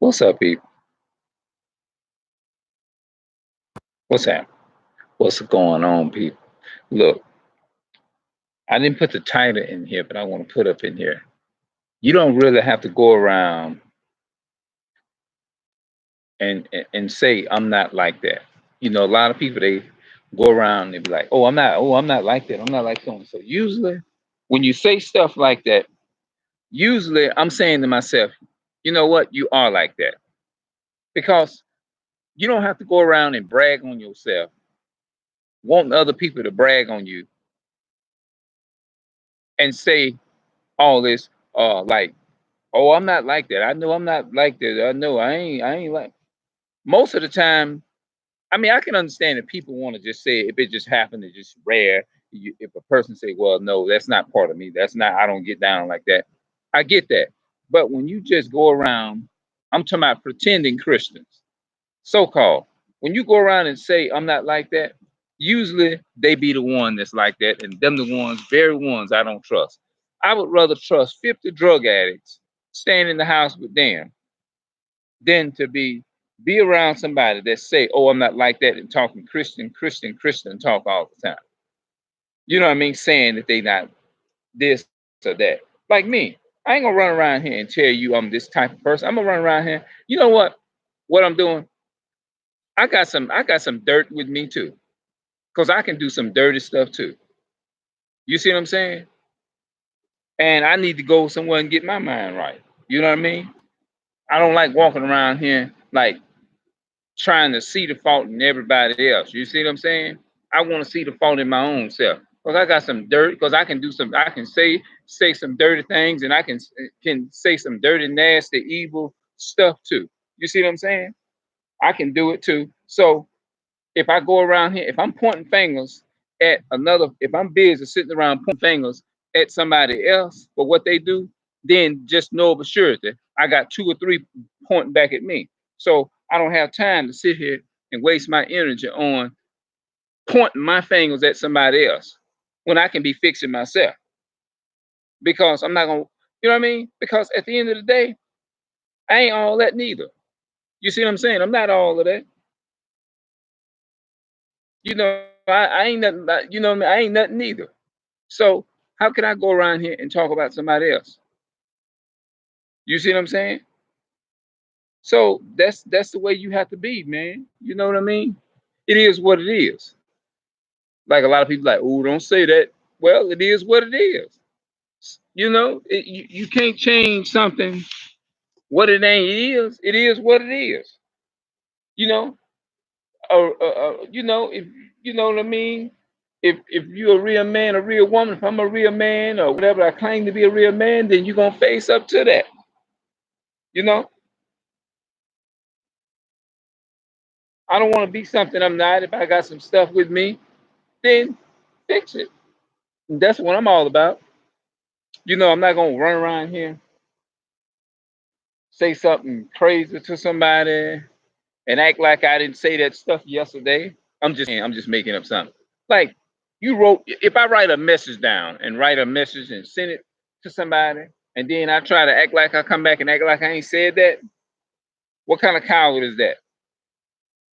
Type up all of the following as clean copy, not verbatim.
What's up, people? What's happening? What's going on, people? Look, I didn't put the title in here, but I want to put up in here. You don't really have to go around and say I'm not like that. You know, a lot of people they go around and be like, oh, I'm not like that. I'm not like so and so. Usually, when you say stuff like that, usually I'm saying to myself, you know what, you are like that because you don't have to go around and brag on yourself, wanting other people to brag on you and say all this, like, oh, I'm not like that. I know I'm not like that. I know I ain't like most of the time. I mean, I can understand if people want to just say if it just happened to just rare. If a person say, well, no, that's not part of me. That's not, I don't get down like that. I get that. But when you just go around, I'm talking about pretending Christians, so-called. When you go around and say I'm not like that, usually they be the one that's like that, and them the ones, very ones I don't trust. I would rather trust 50 drug addicts staying in the house with them than to be around somebody that say, "Oh, I'm not like that," and talking Christian, Christian, Christian talk all the time. You know what I mean? Saying that they not this or that. Like me, I ain't gonna run around here and tell you I'm this type of person. I'm gonna run around here. You know what? What I'm doing? I got some dirt with me too, cause I can do some dirty stuff too. You see what I'm saying? And I need to go somewhere and get my mind right. You know what I mean? I don't like walking around here like trying to see the fault in everybody else. You see what I'm saying? I want to see the fault in my own self. Because I got some dirt, because I can do some, I can say some dirty things, and I can say some dirty, nasty, evil stuff too. You see what I'm saying? I can do it too. So if I go around here, if I'm pointing fingers at another, if I'm busy sitting around pointing fingers at somebody else for what they do, then just know for surety I got two or three pointing back at me. So I don't have time to sit here and waste my energy on pointing my fingers at somebody else when I can be fixing myself. Because I'm not gonna, you know what I mean? Because at the end of the day, I ain't all that neither. You see what I'm saying? I'm not all of that. You know, I ain't nothing. You know what I mean? I ain't nothing neither. So how can I go around here and talk about somebody else? You see what I'm saying? So that's the way you have to be, man. You know what I mean? It is what it is. Like a lot of people like, oh, don't say that. Well, it is what it is. You know, you can't change something what it ain't is. It is what it is. You know, you know, if you know what I mean. If you're a real man, a real woman, if I'm a real man or whatever I claim to be a real man, then you're gonna face up to that. You know, I don't want to be something I'm not. If I got some stuff with me, then fix it. And that's what I'm all about. You know, I'm not gonna run around here, say something crazy to somebody, and act like I didn't say that stuff yesterday. I'm just making up something. Like you wrote, if I write a message down and write a message and send it to somebody, and then I try to act like I come back and act like I ain't said that, what kind of coward is that?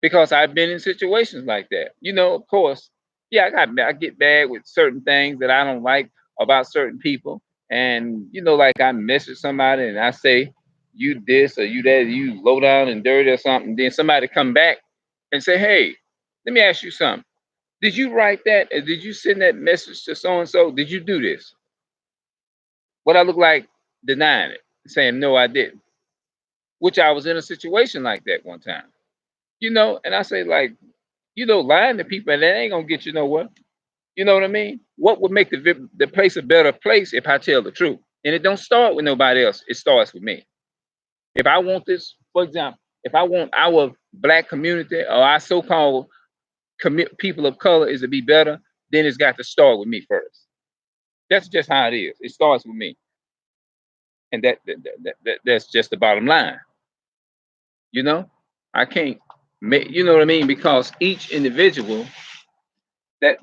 Because I've been in situations like that. You know, of course, yeah, I get bad with certain things that I don't like about certain people, and you know, like I message somebody and I say you this or you that, you low down and dirty or something. Then somebody come back and say, hey, let me ask you something. Did you write that? Or did you send that message to so and so? Did you do this? What I look like denying it, saying no, I didn't. Which I was in a situation like that one time. You know, and I say like, you know, lying to people that ain't gonna get you nowhere. You know what I mean? What would make the place a better place if I tell the truth? And it don't start with nobody else. It starts with me. If I want this, for example, if I want our black community or our so-called people of color is to be better, then it's got to start with me first. That's just how it is. It starts with me, and that's just the bottom line. You know, I can't make, you know what I mean, because each individual that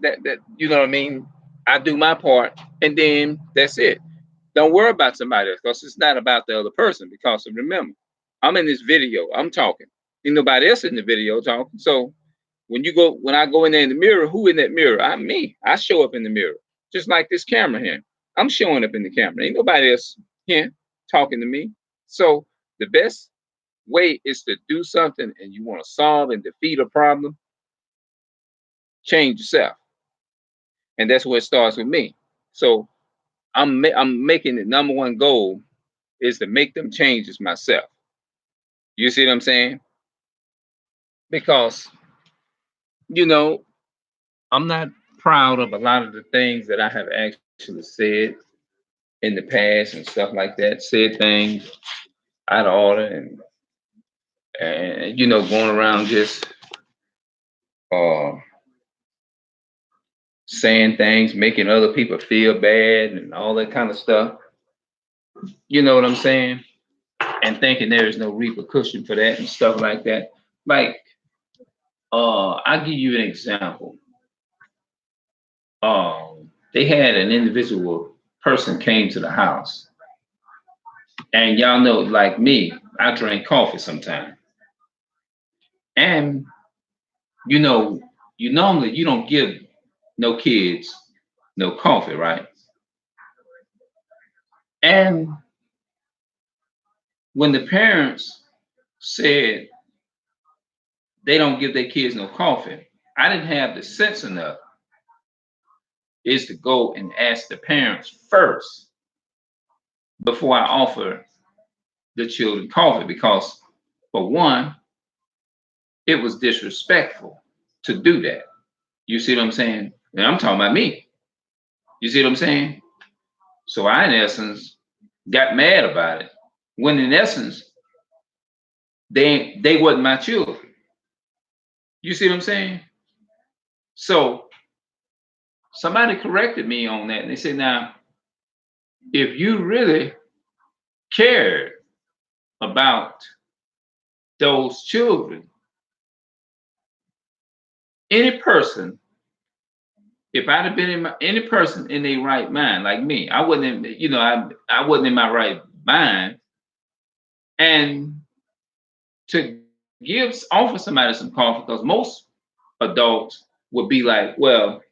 you know what I mean. I do my part, and then that's it. Don't worry about somebody else because it's not about the other person. Because remember, I'm in this video. I'm talking. Ain't nobody else in the video talking. So when I go in there in the mirror, who in that mirror? I'm me. I show up in the mirror. Just like this camera here. I'm showing up in the camera. Ain't nobody else here talking to me. So the best way is to do something and you want to solve and defeat a problem, change yourself. And that's where it starts with me. So I'm making the number one goal is to make them changes myself. You see what I'm saying? Because, you know, I'm not proud of a lot of the things that I have actually said in the past and stuff like that. Said things out of order and going around just uh saying things, making other people feel bad and all that kind of stuff. You know what I'm saying? And thinking there is no repercussion for that and stuff like that. Like, I'll give you an example. They had an individual person came to the house, and y'all know, like me, I drink coffee sometimes. And you know, you don't give no kids no coffee, right? And when the parents said they don't give their kids no coffee, I didn't have the sense enough is to go and ask the parents first before I offer the children coffee, because for one, it was disrespectful to do that. You see what I'm saying? And I'm talking about me. You see what I'm saying? So I, in essence, got mad about it. When in essence, they wasn't my children. You see what I'm saying? So somebody corrected me on that, and they said, now, if you really cared about those children, any person, if I'd have been any person in their right mind, like me, I wasn't, I wasn't in my right mind, and to offer somebody some coffee, because most adults would be like, well,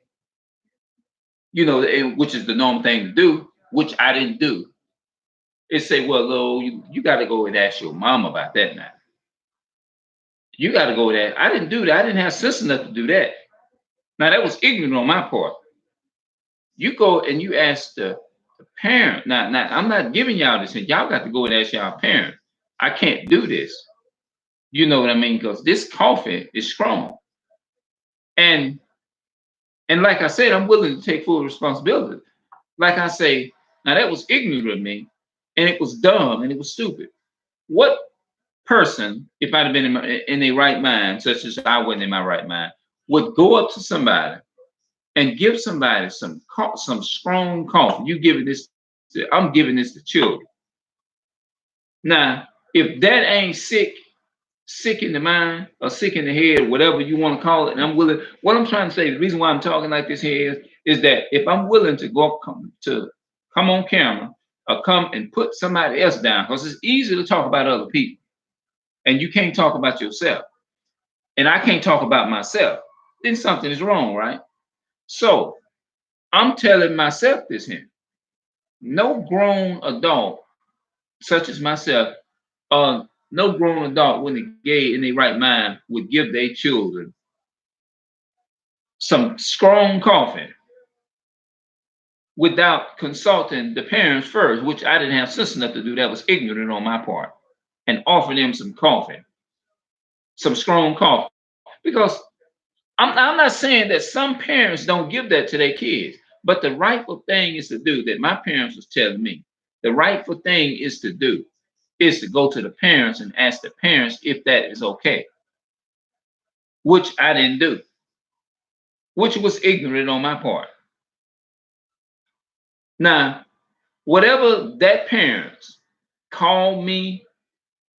which is the normal thing to do, which I didn't do. It say, well, Lil, you got to go and ask your mom about that now. You got to go there. I didn't do that. I didn't have sense enough to do that. Now that was ignorant on my part. You go and you ask the parent. Now, I'm not giving y'all this. Y'all got to go and ask y'all parent. I can't do this. You know what I mean? Because this coffee is strong. And like I said, I'm willing to take full responsibility. Like I say, now that was ignorant of me, and it was dumb, and it was stupid. What person, if I'd have been in a right mind, such as I wasn't in my right mind, would go up to somebody and give somebody some strong coffee? I'm giving this to children. Now, if that ain't sick in the mind or sick in the head, whatever you want to call it, and I'm willing. What I'm trying to say, the reason why I'm talking like this here is that if I'm willing to come on camera or come and put somebody else down, because it's easy to talk about other people, and you can't talk about yourself, and I can't talk about myself, then something is wrong, right? So I'm telling myself this here. No grown adult, such as myself, no grown adult, when they're gay in their right mind, would give their children some strong coffee without consulting the parents first, which I didn't have sense enough to do. That was ignorant on my part, and offer them some coffee, some strong coffee. Because I'm not saying that some parents don't give that to their kids, but the rightful thing is to do that my parents was telling me. The rightful thing is to do is to go to the parents and ask the parents if that is okay, which I didn't do, which was ignorant on my part. Now, whatever that parents called me,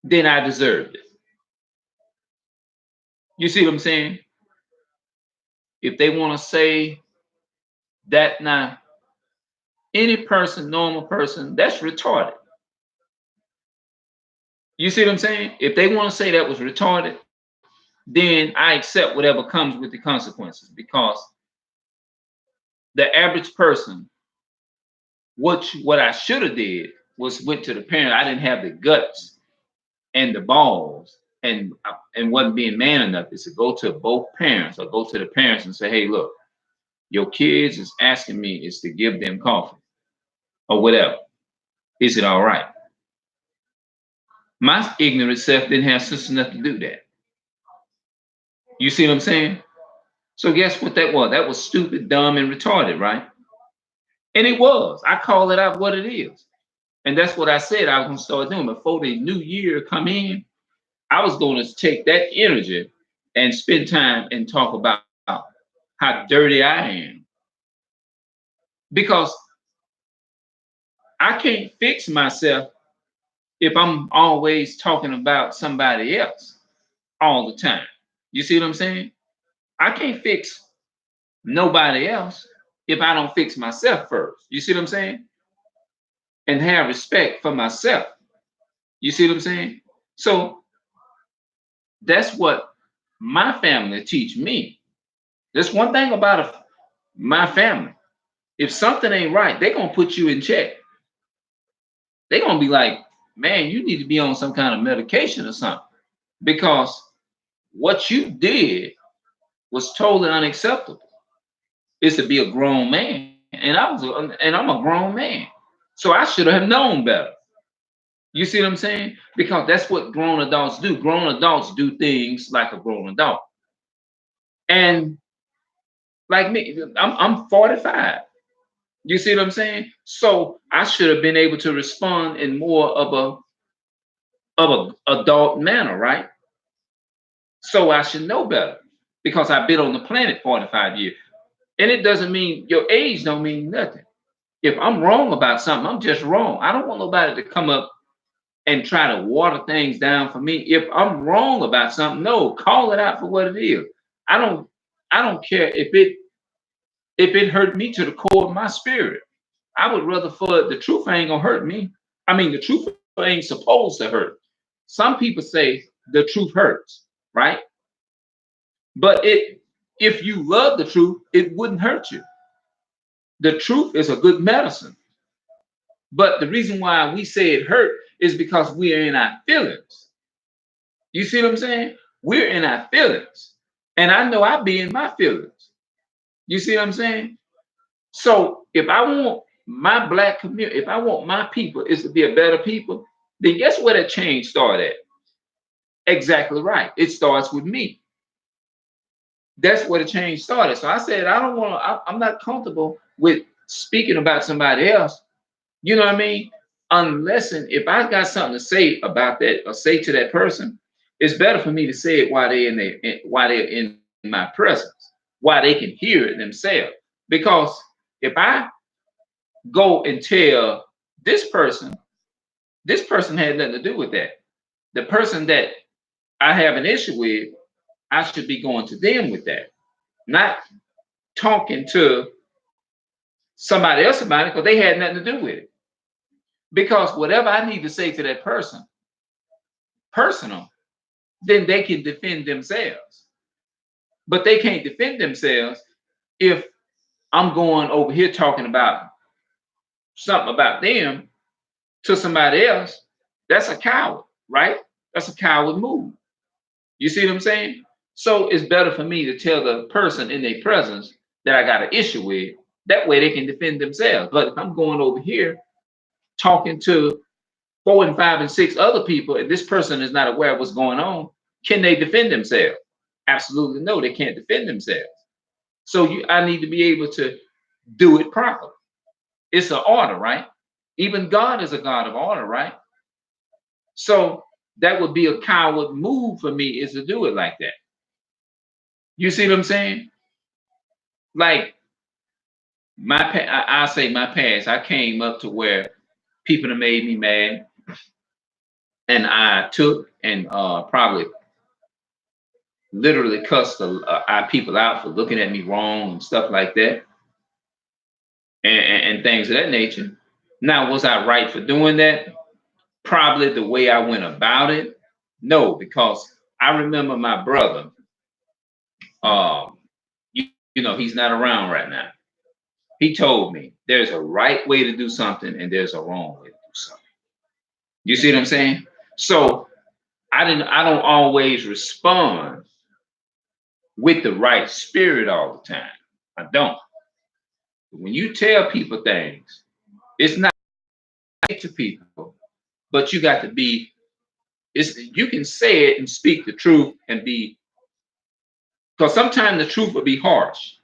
then I deserved it. You see what I'm saying? If they want to say that now, any person, normal person, that's retarded. You see what I'm saying? If they want to say that was retarded, then I accept whatever comes with the consequences, because the average person, what I should have did was went to the parent. I didn't have the guts and the balls, and wasn't being man enough, is to go to both parents or go to the parents and say, hey, look, your kids is asking me is to give them coffee or whatever. Is it all right? My ignorant self didn't have sense enough to do that. You see what I'm saying? So guess what that was? That was stupid, dumb, and retarded, right? And it was. I call it out what it is. And that's what I said I was going to start doing. Before the new year come in, I was going to take that energy and spend time and talk about how dirty I am. Because I can't fix myself if I'm always talking about somebody else all the time. You see what I'm saying? I can't fix nobody else if I don't fix myself first. You see what I'm saying? And have respect for myself. You see what I'm saying? So that's what my family teach me. There's one thing about my family. If something ain't right, they're gonna put you in check. They're gonna be like, man, you need to be on some kind of medication or something. Because what you did was totally unacceptable. It's to be a grown man. And I'm a grown man. So I should have known better. You see what I'm saying? Because that's what grown adults do. Grown adults do things like a grown adult. And like me, I'm 45. You see what I'm saying? So I should have been able to respond in more of a adult manner, right? So I should know better because I've been on the planet 45 years. And it doesn't mean your age don't mean nothing. If I'm wrong about something, I'm just wrong. I don't want nobody to come up and try to water things down for me. If I'm wrong about something, no, call it out for what it is. I don't care if it hurt me to the core of my spirit. I would rather for the truth ain't gonna hurt me. I mean, the truth ain't supposed to hurt. Some people say the truth hurts, right? But if you love the truth, it wouldn't hurt you. The truth is a good medicine. But the reason why we say it hurt is because we are in our feelings. You see what I'm saying? We're in our feelings. And I know I be in my feelings. You see what I'm saying? So if I want my black community, if I want my people is to be a better people, then guess where that change started at? Exactly right. It starts with me. That's where the change started. So I said, I don't want to, I'm not comfortable with speaking about somebody else. You know what I mean? Unless and if I got something to say about that or say to that person, it's better for me to say it while they're in my presence, while they can hear it themselves. Because if I go and tell this person had nothing to do with that. The person that I have an issue with, I should be going to them with that, not talking to somebody else about it because they had nothing to do with it. Because whatever I need to say to that person, personal, then they can defend themselves. But they can't defend themselves if I'm going over here talking about something about them to somebody else. That's a coward, right? That's a coward move. You see what I'm saying? So it's better for me to tell the person in their presence that I got an issue with. That way they can defend themselves. But if I'm going over here talking to 4 and 5 and 6 other people, and this person is not aware of what's going on, can they defend themselves? Absolutely no, they can't defend themselves. So I need to be able to do it properly. It's an order, right? Even God is a God of order, right? So that would be a coward move for me is to do it like that. You see what I'm saying? Like I say my past, I came up to where people have made me mad, and I took and probably literally cussed our people out for looking at me wrong and stuff like that, and things of that nature. Now, was I right for doing that? probably the way I went about it? No, because I remember my brother, um, you know, he's not around right now. He told me there's a right way to do something and there's a wrong way to do something. You see what I'm saying? So I don't always respond with the right spirit all the time. I don't. When you tell people things, it's not to people, but you got to be, you can say it and speak the truth and be, because sometimes the truth will be harsh,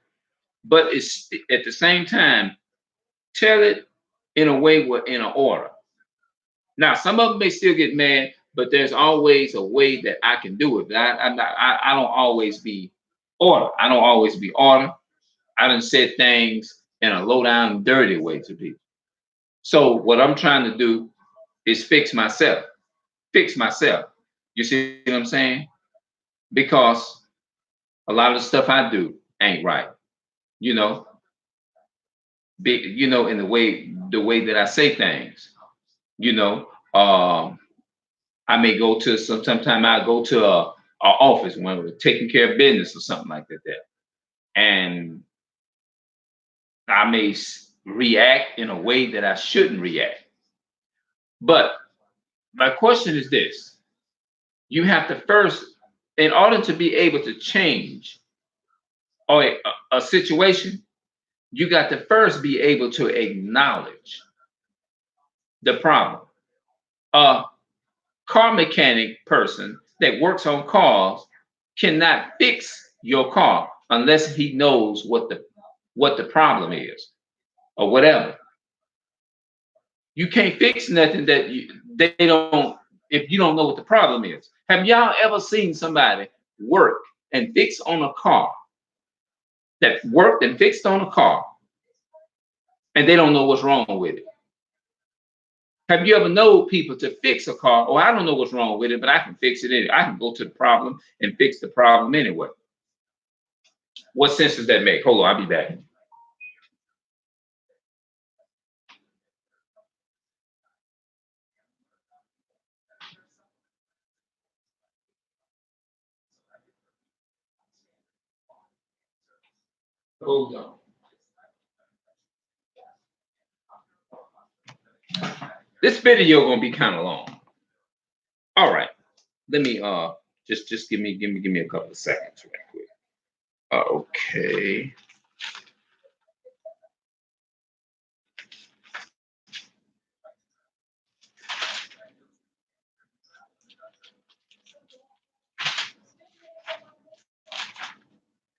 but it's at the same time, tell it in a way in an order. Now, some of them may still get mad, but there's always a way that I can do it. But I don't always be order. I don't always be order. I done said things in a low down, dirty way to people. So what I'm trying to do is fix myself. Fix myself. You see what I'm saying? Because a lot of the stuff I do ain't right. You know, in the way that I say things. You know, I may go to sometime I go to a office when we're taking care of business or something like that there. And I may react in a way that I shouldn't react. But my question is this: you have to first, in order to be able to change or a situation, you got to first be able to acknowledge the problem. A car mechanic person that works on cars cannot fix your car unless he knows what the problem is or whatever. You can't fix nothing that they don't, if you don't know what the problem is. Have y'all ever seen somebody work and fix on a car that worked and fixed on a car and they don't know what's wrong with it? Have you ever known people to fix a car? Oh, I don't know what's wrong with it, but I can fix it anyway. I can go to the problem and fix the problem anyway. What sense does that make? Hold on, I'll be back. Hold on. This video gonna be kind of long. All right, let me just give me a couple of seconds right quick. Okay.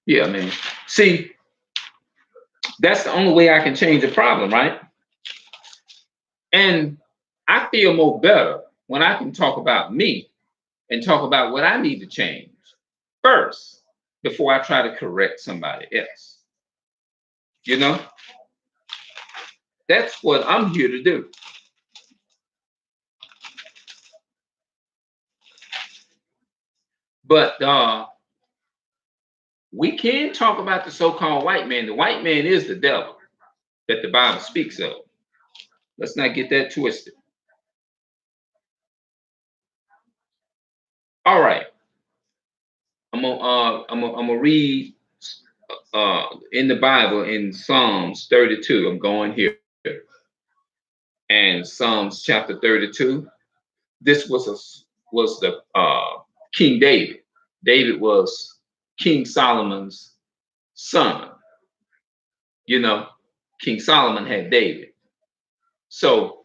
Yeah, man. See, that's the only way I can change the problem, right? And I feel more better when I can talk about me and talk about what I need to change first before I try to correct somebody else. You know, that's what I'm here to do. But we can talk about the so-called white man. The white man is the devil that the Bible speaks of. Let's not get that twisted. All right. I'm gonna read in the Bible in Psalms 32. I'm going here. And Psalms chapter 32. This was the King David. David was King Solomon's son. You know, King Solomon had David. So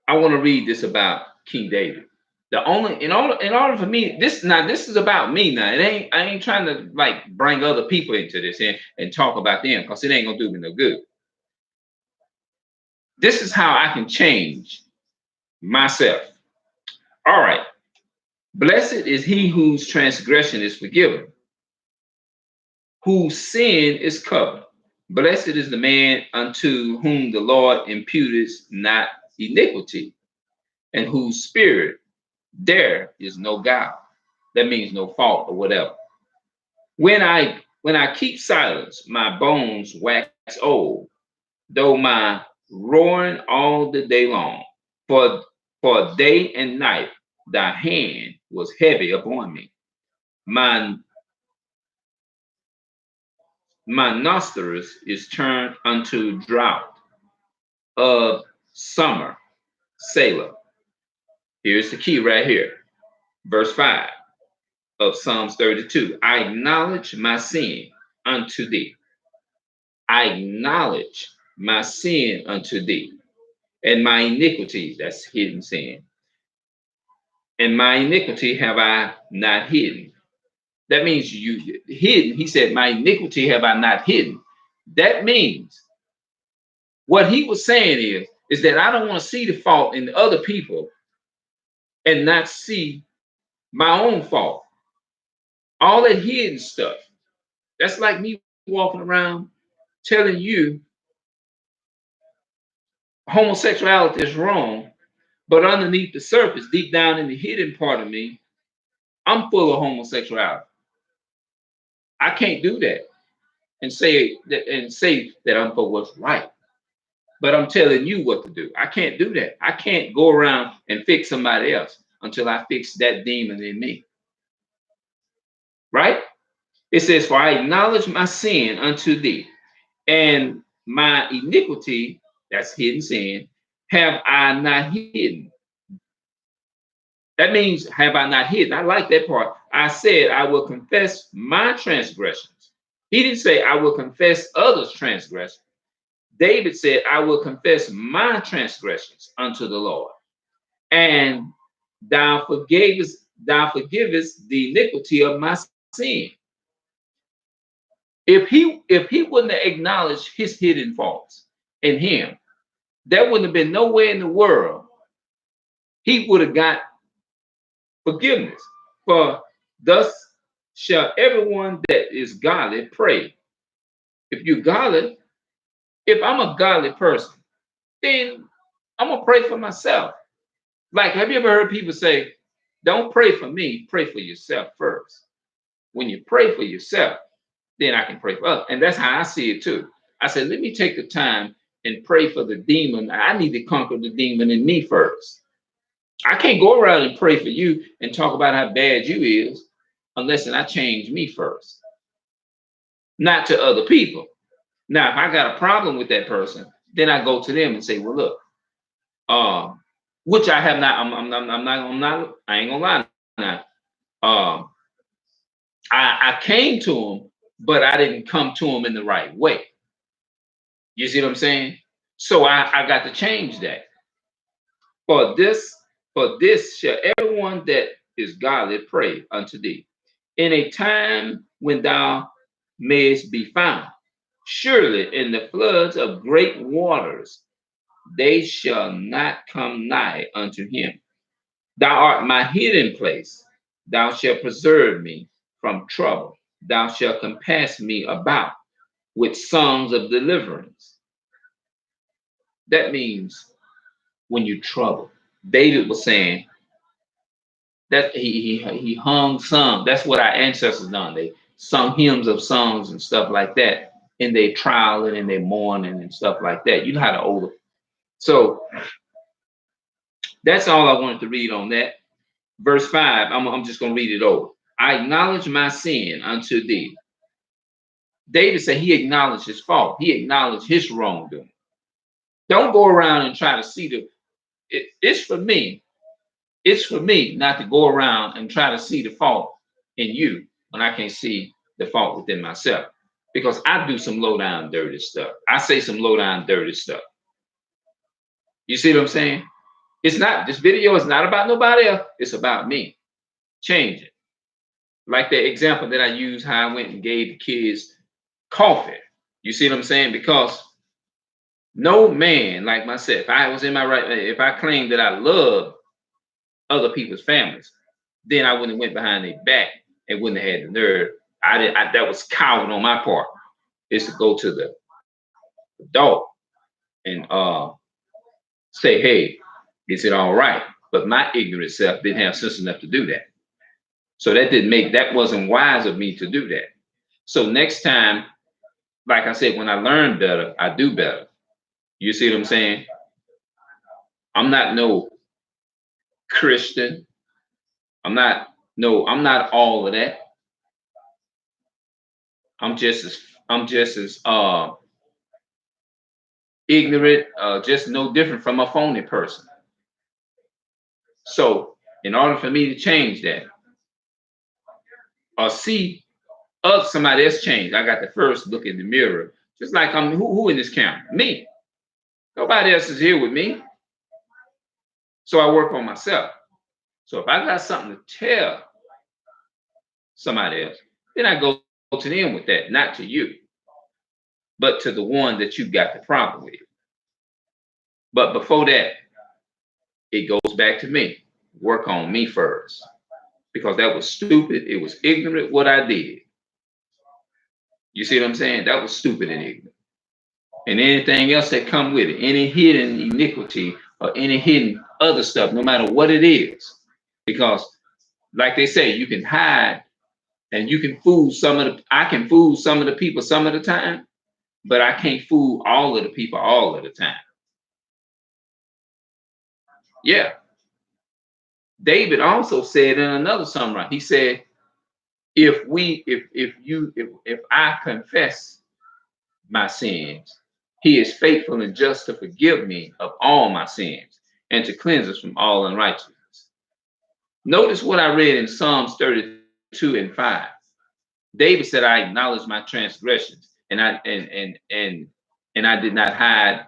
I want to read this about King David. In order for me, this is about me now. I ain't trying to like bring other people into this and talk about them, because it ain't gonna do me no good. This is how I can change myself. All right. Blessed is he whose transgression is forgiven, whose sin is covered. Blessed is the man unto whom the Lord imputeth not iniquity, and whose spirit there is no guile. That means no fault or whatever. When I keep silence, my bones wax old, though my roaring all the day long. For For day and night thy hand was heavy upon me. My, my nostrils is turned unto drought of summer. Selah. Here's the key right here. Verse 5 of Psalms 32. I acknowledge my sin unto thee. I acknowledge my sin unto thee, and my iniquity, that's hidden sin, and my iniquity have I not hidden. That means you hidden. He said, my iniquity have I not hidden. That means what he was saying is that I don't want to see the fault in other people and not see my own fault. All that hidden stuff. That's like me walking around telling you homosexuality is wrong, but underneath the surface, deep down in the hidden part of me, I'm full of homosexuality. I can't do that and say that I'm for what's right. But I'm telling you what to do. I can't do that. I can't go around and fix somebody else until I fix that demon in me. Right? It says, for I acknowledge my sin unto thee, and my iniquity, that's hidden sin, have I not hidden. That means, have I not hidden? I like that part. I said, I will confess my transgressions. He didn't say, I will confess others' transgressions. David said, I will confess my transgressions unto the Lord. And thou forgivest the iniquity of my sin. If he wouldn't have acknowledged his hidden faults in him, there wouldn't have been no way in the world he would have got forgiveness. For thus shall everyone that is godly pray. If you're godly, if I'm a godly person, then I'm gonna pray for myself. Like, have you ever heard people say, don't pray for me, pray for yourself first. When you pray for yourself, then I can pray for others. And that's how I see it too. I said, let me take the time and pray for the demon. I need to conquer the demon in me first. I can't go around and pray for you and talk about how bad you is unless I change me first, not to other people. Now, if I got a problem with that person, then I go to them and say, well, look, which I have not, I ain't gonna lie now. I came to him, but I didn't come to him in the right way. You see what I'm saying? So I got to change that. For this shall everyone that is godly pray unto thee in a time when thou mayest be found. Surely in the floods of great waters they shall not come nigh unto him. Thou art my hidden place. Thou shalt preserve me from trouble. Thou shalt compass me about with songs of deliverance. That means when you trouble. David was saying that he hung some. That's what our ancestors done. They sung hymns of songs and stuff like that in their trial and in their mourning and stuff like that. You know how the older. So that's all I wanted to read on that. Verse 5, I'm just going to read it over. I acknowledge my sin unto thee. David said he acknowledged his fault. He acknowledged his wrongdoing. Don't go around and try to see it's for me. It's for me not to go around and try to see the fault in you when I can't see the fault within myself. Because I do some low down dirty stuff. I say some low down dirty stuff. You see what I'm saying? It's not, this video is not about nobody else. It's about me. Change it. Like the example that I used, how I went and gave the kids coffee. You see what I'm saying? Because no man like myself, if I was in my right, if I claimed that I love other people's families, then I wouldn't have went behind their back and wouldn't have had the nerve. That was coward on my part, is to go to the adult and say, hey, is it all right? But my ignorant self didn't have sense enough to do that. So that wasn't wise of me to do that. So next time, like I said, when I learn better, I do better. You see what I'm saying? I'm not no Christian. I'm not, no, I'm not all of that. I'm just as ignorant, just no different from a phony person. So in order for me to change that or see somebody else change, I got to first look in the mirror. Just like I'm who in this camera? Me. Nobody else is here with me. So I work on myself. So if I got something to tell somebody else, then I go to them with that, not to you, but to the one that you got the problem with. But before that, it goes back to me. Work on me first. Because that was stupid. It was ignorant what I did. You see what I'm saying? That was stupid and ignorant. And anything else that come with it, any hidden iniquity or any hidden other stuff, no matter what it is. Because like they say, you can hide and you can fool I can fool some of the people some of the time, but I can't fool all of the people all of the time. Yeah. David also said in another psalm, he said, if I confess my sins, he is faithful and just to forgive me of all my sins and to cleanse us from all unrighteousness. Notice what I read in Psalms 32 and 5. David said, I acknowledge my transgressions and I did not hide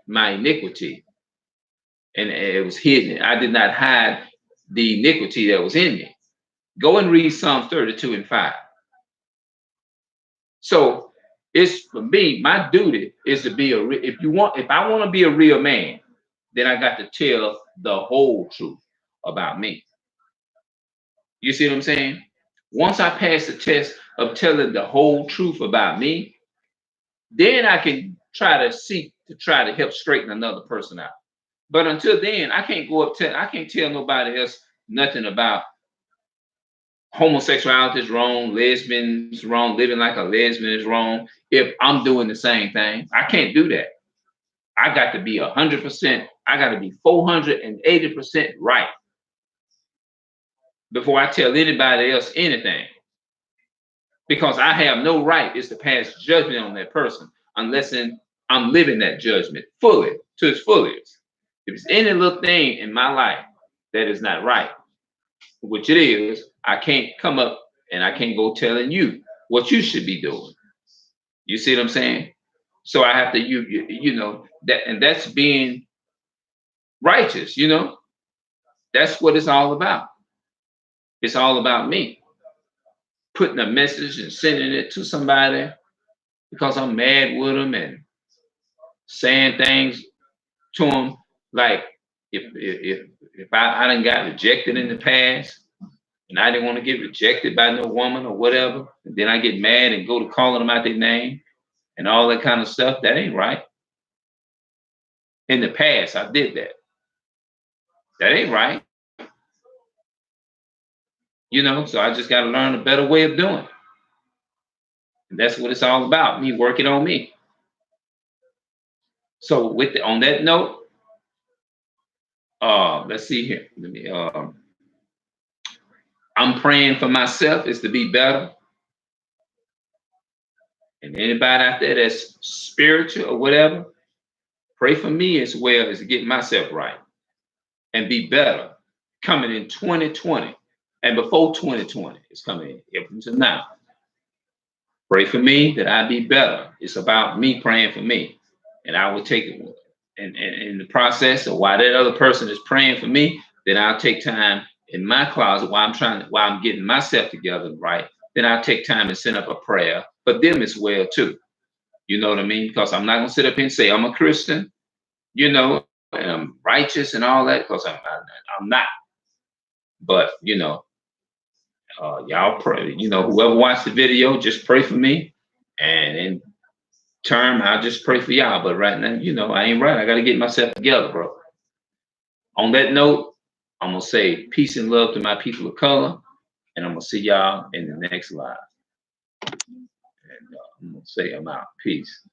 my iniquity. And it was hidden. I did not hide the iniquity that was in me. Go and read Psalms 32 and 5. So it's for me, my duty is to be if I want to be a real man, then I got to tell the whole truth about me. You see what I'm saying? Once I pass the test of telling the whole truth about me, then I can try to help straighten another person out. But until then, I can't I can't tell nobody else nothing about homosexuality is wrong, lesbians wrong, living like a lesbian is wrong. If I'm doing the same thing, I can't do that. I got to be 100%. I got to be 480% right before I tell anybody else anything. Because I have no right is to pass judgment on that person unless I'm living that judgment fully to its fullest. If it's any little thing in my life that is not right, which it is, I can't come up and I can't go telling you what you should be doing. You see what I'm saying? So I have to, you know, that, and that's being righteous, you know, that's what it's all about. It's all about me putting a message and sending it to somebody because I'm mad with them and saying things to them. Like if I done got rejected in the past and I didn't want to get rejected by no woman or whatever, and then I get mad and go to calling them out their name and all that kind of stuff, that ain't right. In the past, I did that. That ain't right. You know, so I just got to learn a better way of doing it. And that's what it's all about, me working on me. So on that note, let's see here. Let me I'm praying for myself is to be better. And anybody out there that's spiritual or whatever, pray for me as well as to get myself right and be better coming in 2020 and before 2020 is coming in, up until now. Pray for me that I be better. It's about me praying for me. And I will take it. And in the process of while that other person is praying for me, then I'll take time in my closet while I'm getting myself together right. Then I'll take time and send up a prayer for them as well too. You know what I mean? Because I'm not gonna sit up here and say I'm a Christian, you know, and I'm righteous and all that, because I'm not. But you know, y'all pray. You know, whoever watched the video, just pray for me, and in turn, I'll just pray for y'all. But right now, you know, I ain't right. I got to get myself together, bro. On that note, I'm gonna say peace and love to my people of color, and I'm gonna see y'all in the next live. And I'm gonna say I'm out. Peace.